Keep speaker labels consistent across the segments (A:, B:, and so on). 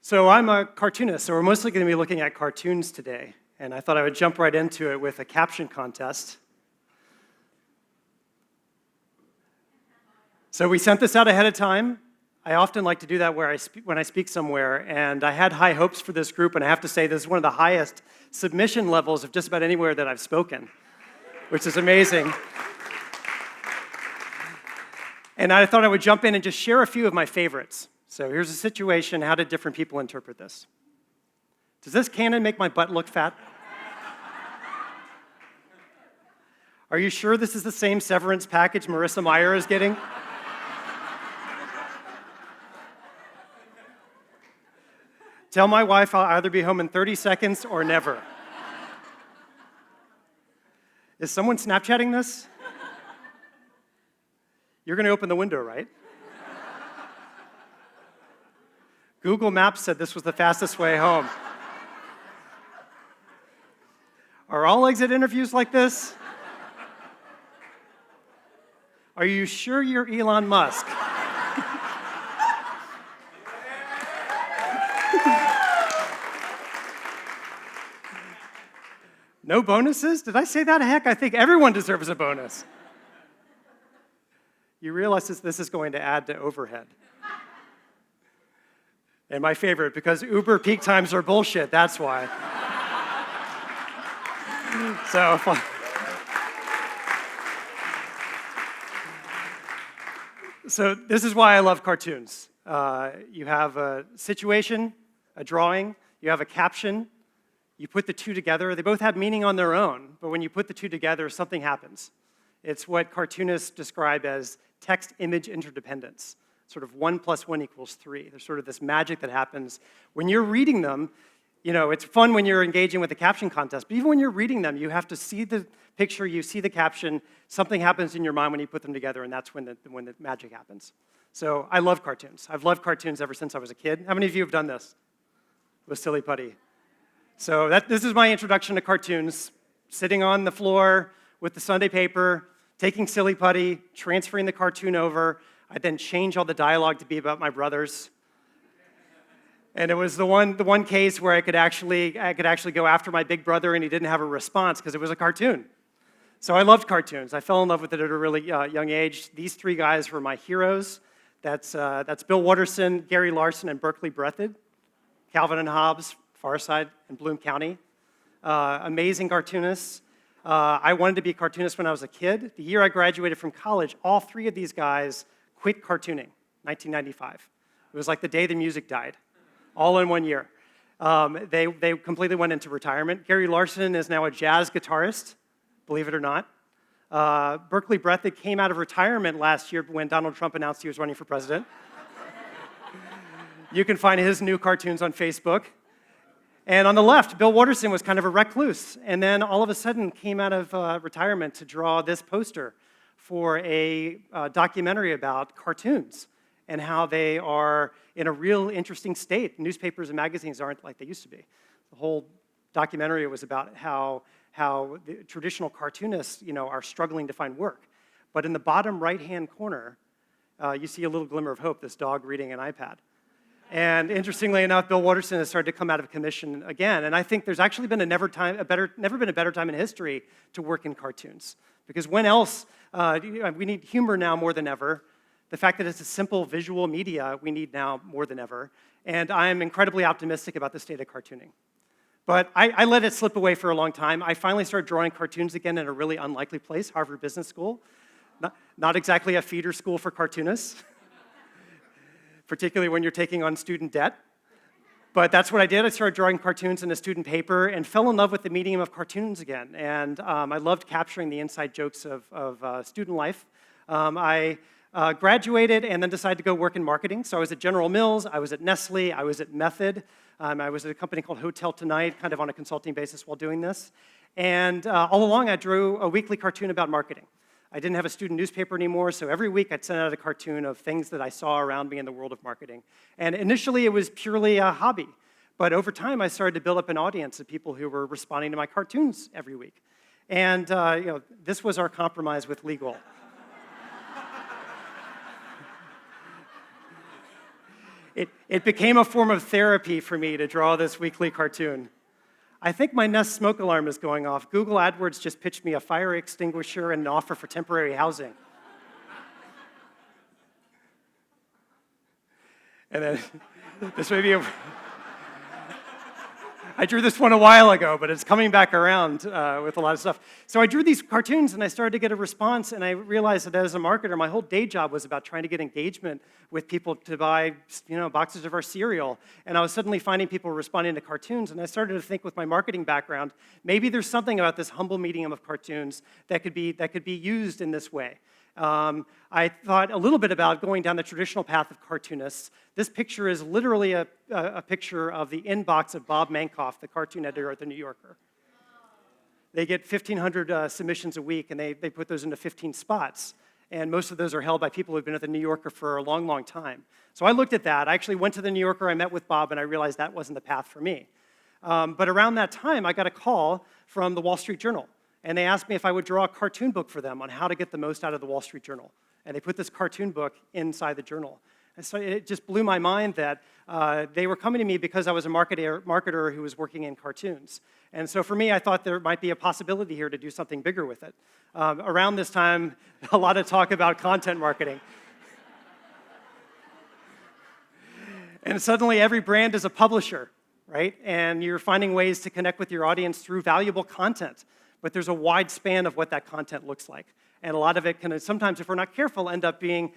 A: So I'm a cartoonist, so we're mostly going to be looking at cartoons today. And I thought I would jump right into it with a caption contest. So we sent this out ahead of time. I often like to do that when I speak somewhere, and I had high hopes for this group, and I have to say this is one of the highest submission levels of just about anywhere that I've spoken, which is amazing. And I thought I would jump in and just share a few of my favorites. So here's a situation. How did different people interpret this? Does this cannon make my butt look fat? Are you sure this is the same severance package Marissa Mayer is getting? Tell my wife I'll either be home in 30 seconds or never. Is someone Snapchatting this? You're going to open the window, right? Google Maps said this was the fastest way home. Are all exit interviews like this? Are you sure you're Elon Musk? No bonuses? Did I say that? Heck, I think everyone deserves a bonus. You realize this is going to add to overhead. And my favorite, because Uber peak times are bullshit, that's why. So this is why I love cartoons. You have a situation, a drawing, you have a caption, you put the two together. They both have meaning on their own, but when you put the two together, something happens. It's what cartoonists describe as text-image interdependence. Sort of 1 + 1 = 3. There's sort of this magic that happens. When you're reading them, you know, it's fun when you're engaging with the caption contest, but even when you're reading them, you have to see the picture, you see the caption, something happens in your mind when you put them together, and that's when the magic happens. So I love cartoons. I've loved cartoons ever since I was a kid. How many of you have done this with Silly Putty? So this is my introduction to cartoons, sitting on the floor with the Sunday paper, taking Silly Putty, transferring the cartoon over. I then change all the dialogue to be about my brothers. And it was the one case where I could actually go after my big brother and he didn't have a response because it was a cartoon. So I loved cartoons. I fell in love with it at a really young age. These three guys were my heroes. That's Bill Watterson, Gary Larson, and Berkeley Breathed. Calvin and Hobbes, Far Side, and Bloom County. Amazing cartoonists. I wanted to be a cartoonist when I was a kid. The year I graduated from college, all three of these guys quit cartooning, 1995. It was like the day the music died, all in 1 year. They completely went into retirement. Gary Larson is now a jazz guitarist, believe it or not. Berkeley Breathed came out of retirement last year when Donald Trump announced he was running for president. You can find his new cartoons on Facebook. And on the left, Bill Watterson was kind of a recluse, and then all of a sudden came out of retirement to draw this poster for a documentary about cartoons and how they are in a real interesting state. Newspapers and magazines aren't like they used to be. The whole documentary was about how the traditional cartoonists, are struggling to find work. But in the bottom right-hand corner, you see a little glimmer of hope, this dog reading an iPad. And interestingly enough, Bill Watterson has started to come out of commission again. And I think there's actually been never been a better time in history to work in cartoons. Because when else, we need humor now more than ever. The fact that it's a simple visual media we need now more than ever. And I'm incredibly optimistic about the state of cartooning. But I let it slip away for a long time. I finally started drawing cartoons again in a really unlikely place, Harvard Business School. Not exactly a feeder school for cartoonists. Particularly when you're taking on student debt. But that's what I did. I started drawing cartoons in a student paper and fell in love with the medium of cartoons again. And I loved capturing the inside jokes of student life. I graduated and then decided to go work in marketing. So I was at General Mills, I was at Nestle, I was at Method. I was at a company called HotelTonight, kind of on a consulting basis while doing this. And all along, I drew a weekly cartoon about marketing. I didn't have a student newspaper anymore, so every week I'd send out a cartoon of things that I saw around me in the world of marketing. And initially, it was purely a hobby. But over time, I started to build up an audience of people who were responding to my cartoons every week. And this was our compromise with legal. it became a form of therapy for me to draw this weekly cartoon. I think my Nest smoke alarm is going off. Google AdWords just pitched me a fire extinguisher and an offer for temporary housing. And then this may be I drew this one a while ago, but it's coming back around with a lot of stuff. So I drew these cartoons, and I started to get a response, and I realized that as a marketer, my whole day job was about trying to get engagement with people to buy, boxes of our cereal. And I was suddenly finding people responding to cartoons, and I started to think with my marketing background, maybe there's something about this humble medium of cartoons that could be used in this way. I thought a little bit about going down the traditional path of cartoonists. This picture is literally a picture of the inbox of Bob Mankoff, the cartoon editor at The New Yorker. They get 1,500 submissions a week, and they put those into 15 spots. And most of those are held by people who've been at The New Yorker for a long, long time. So I looked at that. I actually went to The New Yorker, I met with Bob, and I realized that wasn't the path for me. But around that time, I got a call from the Wall Street Journal. And they asked me if I would draw a cartoon book for them on how to get the most out of the Wall Street Journal. And they put this cartoon book inside the journal. And so it just blew my mind that they were coming to me because I was a marketer who was working in cartoons. And so for me, I thought there might be a possibility here to do something bigger with it. Around this time, a lot of talk about content marketing. And suddenly every brand is a publisher, right? And you're finding ways to connect with your audience through valuable content. But there's a wide span of what that content looks like. And a lot of it can sometimes, if we're not careful, end up being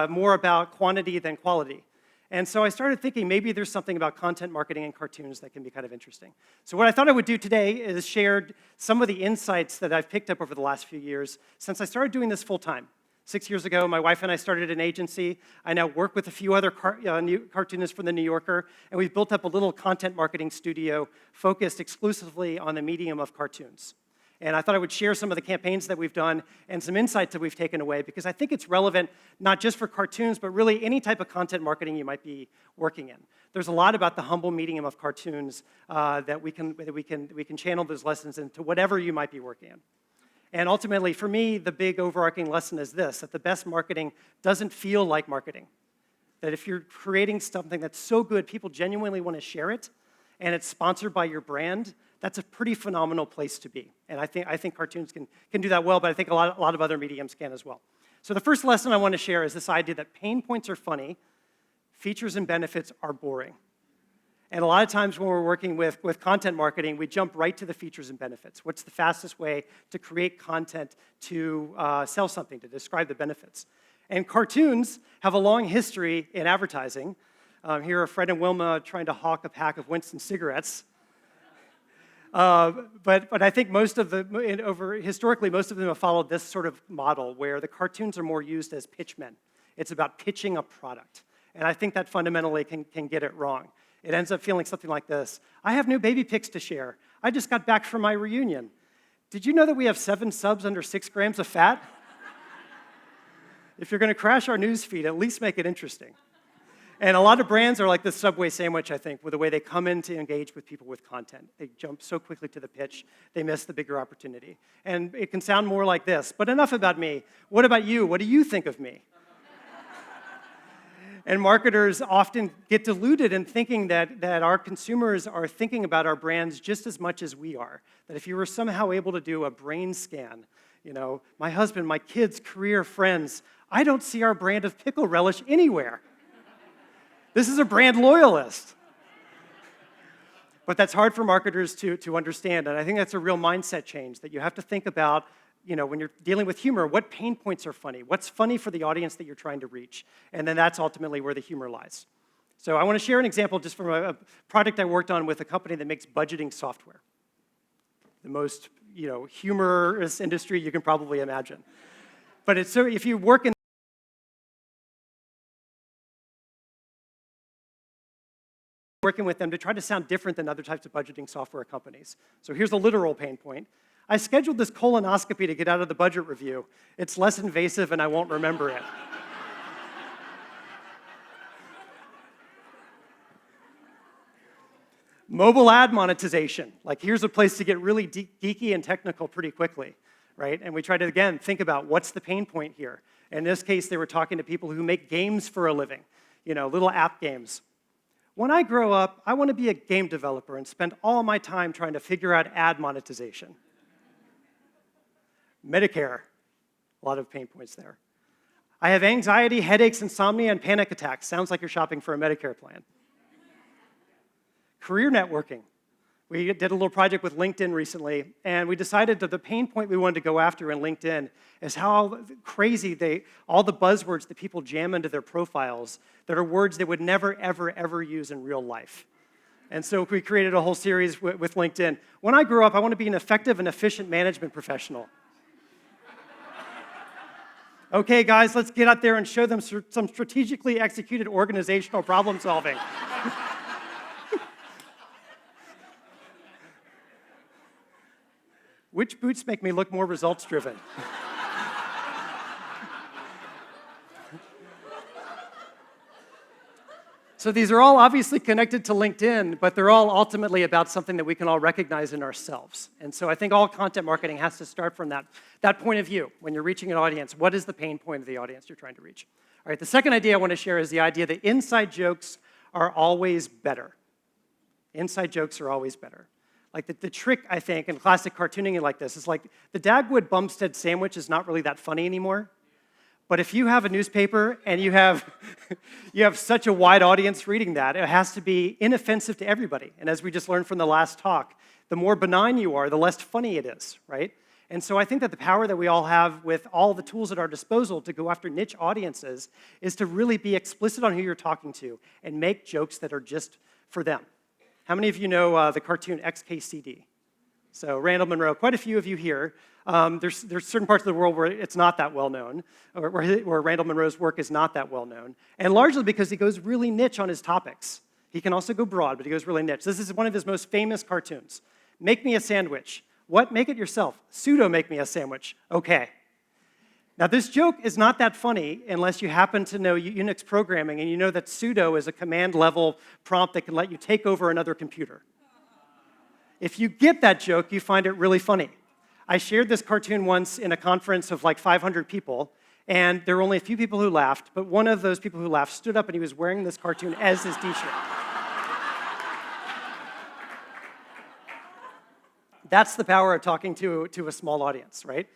A: more about quantity than quality. And so I started thinking maybe there's something about content marketing and cartoons that can be kind of interesting. So what I thought I would do today is share some of the insights that I've picked up over the last few years since I started doing this full time. 6 years ago, my wife and I started an agency. I now work with a few other cartoonists from The New Yorker, and we've built up a little content marketing studio focused exclusively on the medium of cartoons. And I thought I would share some of the campaigns that we've done and some insights that we've taken away, because I think it's relevant not just for cartoons, but really any type of content marketing you might be working in. There's a lot about the humble medium of cartoons that we can channel those lessons into whatever you might be working in. And ultimately, for me, the big overarching lesson is this, that the best marketing doesn't feel like marketing. That if you're creating something that's so good, people genuinely want to share it, and it's sponsored by your brand, that's a pretty phenomenal place to be. And I think cartoons can do that well, but I think a lot of other mediums can as well. So the first lesson I want to share is this idea that pain points are funny, features and benefits are boring. And a lot of times when we're working with content marketing, we jump right to the features and benefits. What's the fastest way to create content to sell something, to describe the benefits? And cartoons have a long history in advertising. Here are Fred and Wilma trying to hawk a pack of Winston cigarettes. But I think historically, most of them have followed this sort of model where the cartoons are more used as pitchmen. It's about pitching a product. And I think that fundamentally can get it wrong. It ends up feeling something like this. I have new baby pics to share. I just got back from my reunion. Did you know that we have 7 subs under 6 grams of fat? If you're going to crash our news feed, at least make it interesting. And a lot of brands are like the Subway sandwich, I think, with the way they come in to engage with people with content. They jump so quickly to the pitch, they miss the bigger opportunity. And it can sound more like this, but enough about me. What about you? What do you think of me? And marketers often get deluded in thinking that our consumers are thinking about our brands just as much as we are. That if you were somehow able to do a brain scan, my husband, my kids, career, friends, I don't see our brand of pickle relish anywhere. This is a brand loyalist. But that's hard for marketers to understand, and I think that's a real mindset change, that you have to think about, when you're dealing with humor, what pain points are funny? What's funny for the audience that you're trying to reach? And then that's ultimately where the humor lies. So I want to share an example just from a project I worked on with a company that makes budgeting software. The most, humorous industry you can probably imagine. But if you work in working with them to try to sound different than other types of budgeting software companies. So here's a literal pain point. I scheduled this colonoscopy to get out of the budget review. It's less invasive and I won't remember it. Mobile ad monetization. Like, here's a place to get really geeky and technical pretty quickly, right? And we try to, again, think about what's the pain point here. In this case, they were talking to people who make games for a living, little app games. When I grow up, I want to be a game developer and spend all my time trying to figure out ad monetization. Medicare, a lot of pain points there. I have anxiety, headaches, insomnia, and panic attacks. Sounds like you're shopping for a Medicare plan. Career networking. We did a little project with LinkedIn recently, and we decided that the pain point we wanted to go after in LinkedIn is how crazy all the buzzwords that people jam into their profiles that are words they would never, ever, ever use in real life. And so we created a whole series with LinkedIn. When I grow up, I want to be an effective and efficient management professional. Okay, guys, let's get out there and show them some strategically executed organizational problem solving. Which boots make me look more results-driven? So these are all obviously connected to LinkedIn, but they're all ultimately about something that we can all recognize in ourselves. And so I think all content marketing has to start from that point of view. When you're reaching an audience, what is the pain point of the audience you're trying to reach? All right, the second idea I want to share is the idea that inside jokes are always better. Inside jokes are always better. Like the trick, I think, in classic cartooning like this is like the Dagwood Bumstead sandwich is not really that funny anymore. But if you have a newspaper and you have such a wide audience reading that, it has to be inoffensive to everybody. And as we just learned from the last talk, the more benign you are, the less funny it is, right? And so I think that the power that we all have with all the tools at our disposal to go after niche audiences is to really be explicit on who you're talking to and make jokes that are just for them. How many of you know the cartoon XKCD? So Randall Munroe, quite a few of you here. There's certain parts of the world where it's not that well known, or where Randall Munroe's work is not that well known, and largely because he goes really niche on his topics. He can also go broad, but he goes really niche. This is one of his most famous cartoons. Make me a sandwich. What? Make it yourself. Pseudo make me a sandwich. Okay. Now, this joke is not that funny unless you happen to know Unix programming and you know that sudo is a command-level prompt that can let you take over another computer. If you get that joke, you find it really funny. I shared this cartoon once in a conference of like 500 people, and there were only a few people who laughed, but one of those people who laughed stood up and he was wearing this cartoon as his t-shirt. That's the power of talking to a small audience, right?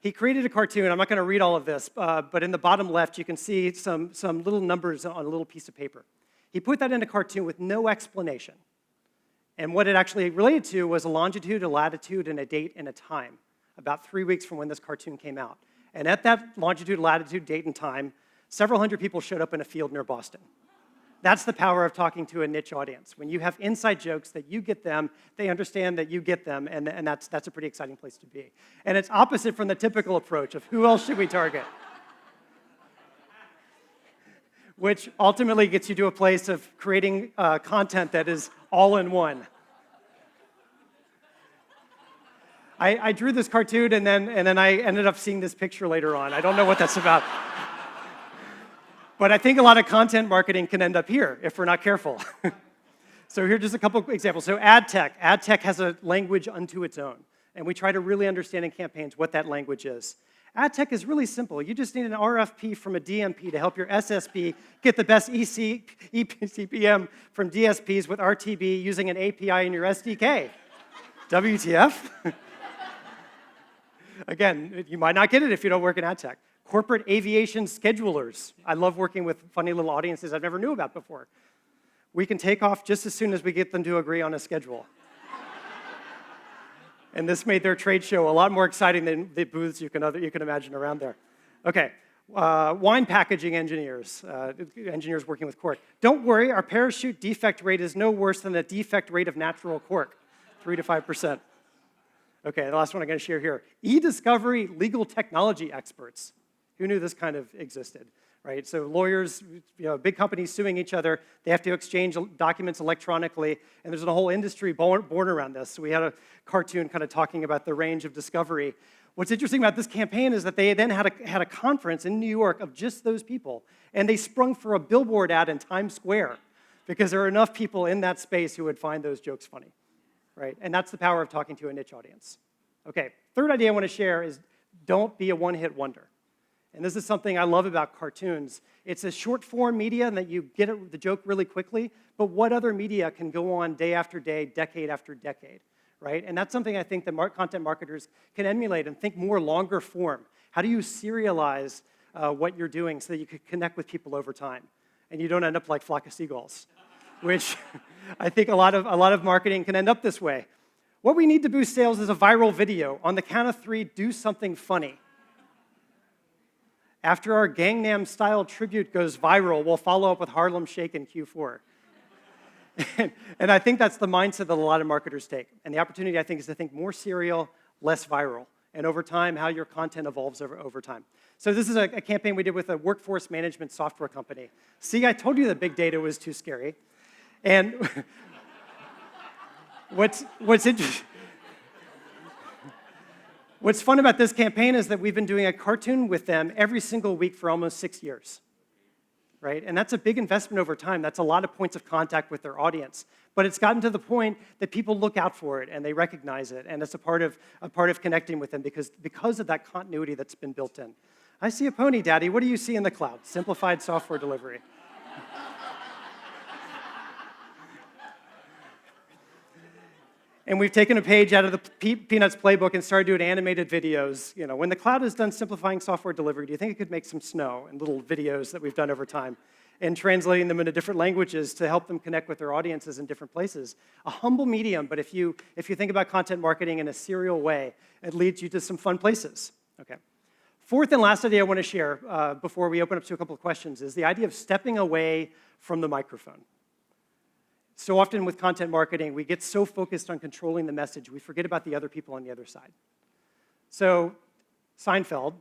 A: He created a cartoon. I'm not going to read all of this, but in the bottom left, you can see some little numbers on a little piece of paper. He put that in a cartoon with no explanation. And what it actually related to was a longitude, a latitude, and a date and a time, about 3 weeks from when this cartoon came out. And at that longitude, latitude, date, and time, several hundred people showed up in a field near Boston. That's the power of talking to a niche audience. When you have inside jokes that you get them, they understand that you get them, and that's a pretty exciting place to be. And it's opposite from the typical approach of who else should we target? Which ultimately gets you to a place of creating content that is all in one. I drew this cartoon, and then I ended up seeing this picture later on. I don't know what that's about. But I think a lot of content marketing can end up here if we're not careful. So here are just a couple of examples. So ad tech. Ad tech has a language unto its own. And we try to really understand in campaigns what that language is. Ad tech is really simple. You just need an RFP from a DMP to help your SSP get the best CPM from DSPs with RTB using an API in your SDK. WTF? Again, you might not get it if you don't work in ad tech. Corporate aviation schedulers. I love working with funny little audiences I've never knew about before. We can take off just as soon as we get them to agree on a schedule. And this made their trade show a lot more exciting than the booths you can imagine around there. Okay, wine packaging engineers, engineers working with cork. Don't worry, our parachute defect rate is no worse than the defect rate of natural cork, 3 to 5%. Okay, the last one I'm going to share here. E-discovery legal technology experts. Who knew this kind of existed, right? So lawyers, big companies suing each other, they have to exchange documents electronically, and there's a whole industry born around this. So we had a cartoon kind of talking about the range of discovery. What's interesting about this campaign is that they then had a conference in New York of just those people, and they sprung for a billboard ad in Times Square because there are enough people in that space who would find those jokes funny, right? And that's the power of talking to a niche audience. Okay, third idea I want to share is don't be a one-hit wonder. And this is something I love about cartoons. It's a short form media and that you get the joke really quickly, but what other media can go on day after day, decade after decade, right? And that's something I think that content marketers can emulate and think more longer form. How do you serialize what you're doing so that you can connect with people over time? And you don't end up like Flock of Seagulls, which I think a lot of marketing can end up this way. What we need to boost sales is a viral video. On the count of 3, do something funny. After our Gangnam-style tribute goes viral, we'll follow up with Harlem Shake in Q4. And I think that's the mindset that a lot of marketers take. And the opportunity, I think, is to think more serial, less viral. And over time, how your content evolves over time. So this is a campaign we did with a workforce management software company. See, I told you that big data was too scary. And what's fun about this campaign is that we've been doing a cartoon with them every single week for almost 6 years, right? And that's a big investment over time. That's a lot of points of contact with their audience. But it's gotten to the point that people look out for it and they recognize it, and it's a part of connecting with them because of that continuity that's been built in. I see a pony, Daddy. What do you see in the cloud? Simplified software delivery. And we've taken a page out of the Peanuts playbook and started doing animated videos. You know, when the cloud is done simplifying software delivery, do you think it could make some snow and little videos that we've done over time and translating them into different languages to help them connect with their audiences in different places? A humble medium, but if you think about content marketing in a serial way, it leads you to some fun places. Okay. Fourth and last idea I want to share before we open up to a couple of questions is the idea of stepping away from the microphone. So often with content marketing, we get so focused on controlling the message, we forget about the other people on the other side. So Seinfeld,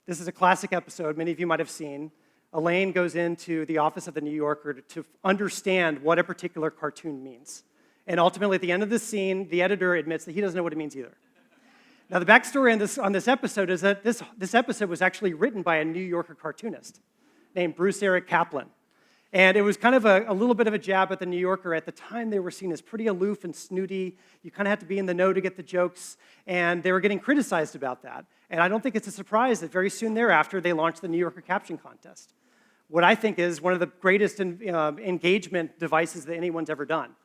A: this is a classic episode many of you might have seen. Elaine goes into the office of the New Yorker to understand what a particular cartoon means. And ultimately, at the end of this scene, the editor admits that he doesn't know what it means either. Now, the backstory on this episode is that this episode was actually written by a New Yorker cartoonist named Bruce Eric Kaplan. And it was kind of a little bit of a jab at the New Yorker. At the time, they were seen as pretty aloof and snooty. You kind of had to be in the know to get the jokes, and they were getting criticized about that. And I don't think it's a surprise that very soon thereafter, they launched the New Yorker Caption Contest. What I think is one of the greatest engagement devices that anyone's ever done,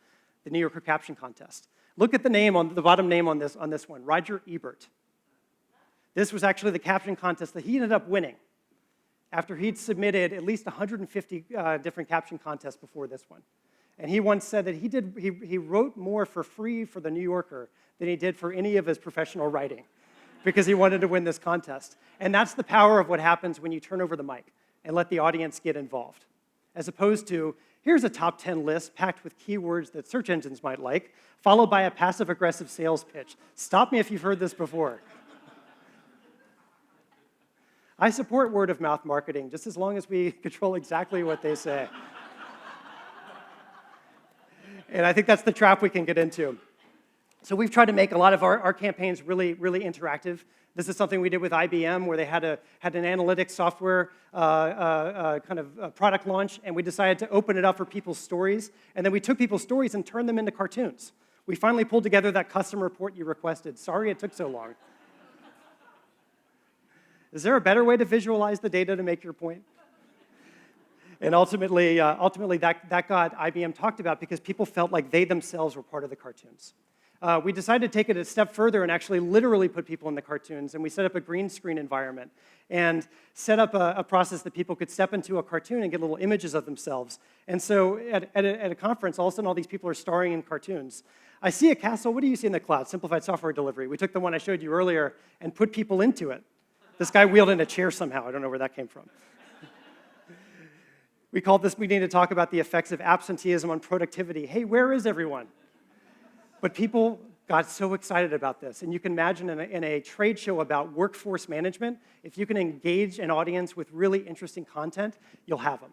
A: the New Yorker Caption Contest. Look at the name on the bottom name on this one, Roger Ebert. This was actually the caption contest that he ended up winning after he'd submitted at least 150 different caption contests before this one. And he once said that he wrote more for free for the New Yorker than he did for any of his professional writing because he wanted to win this contest. And that's the power of what happens when you turn over the mic and let the audience get involved, as opposed to, here's a top 10 list packed with keywords that search engines might like, followed by a passive-aggressive sales pitch. Stop me if you've heard this before. I support word-of-mouth marketing, just as long as we control exactly what they say. And I think that's the trap we can get into. So we've tried to make a lot of our campaigns really, really interactive. This is something we did with IBM, where they had an analytics software product launch, and we decided to open it up for people's stories. And then we took people's stories and turned them into cartoons. We finally pulled together that custom report you requested. Sorry it took so long. Is there a better way to visualize the data to make your point? And ultimately that got IBM talked about because people felt like they themselves were part of the cartoons. We decided to take it a step further and actually literally put people in the cartoons, and we set up a green screen environment and set up a process that people could step into a cartoon and get little images of themselves. And so at a conference, all of a sudden all these people are starring in cartoons. I see a castle. What do you see in the cloud? Simplified software delivery. We took the one I showed you earlier and put people into it. This guy wheeled in a chair somehow. I don't know where that came from. We called this meeting to talk about the effects of absenteeism on productivity. Hey, where is everyone? But people got so excited about this. And you can imagine in a trade show about workforce management, if you can engage an audience with really interesting content, you'll have them.